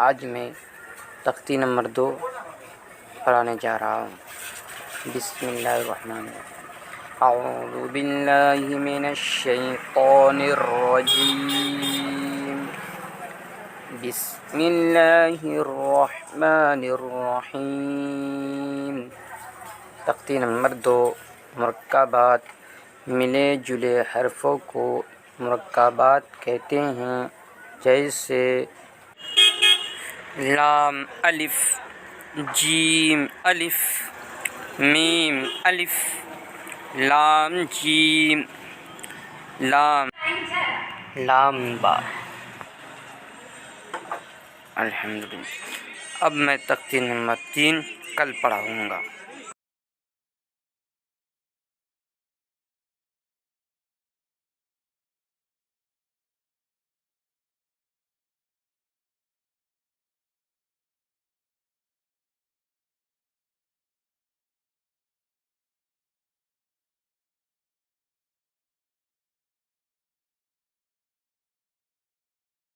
آج میں تختی نمبر 2 پڑھانے جا رہا ہوں۔ بسم اللہ الرحمن الرحیم۔ اعوذ باللہ من الشیطان الرجیم، بسم اللہ الرحمن الرحیم۔ تختی نمبر 2، مرکبات۔ ملے جلے حرفوں کو مرکبات کہتے ہیں، جیسے لام الف، جیم الف، میم الف، لام جیم، لام با۔ الحمدللہ۔ اب میں تختی نمبر 3 کل پڑھاؤں گا۔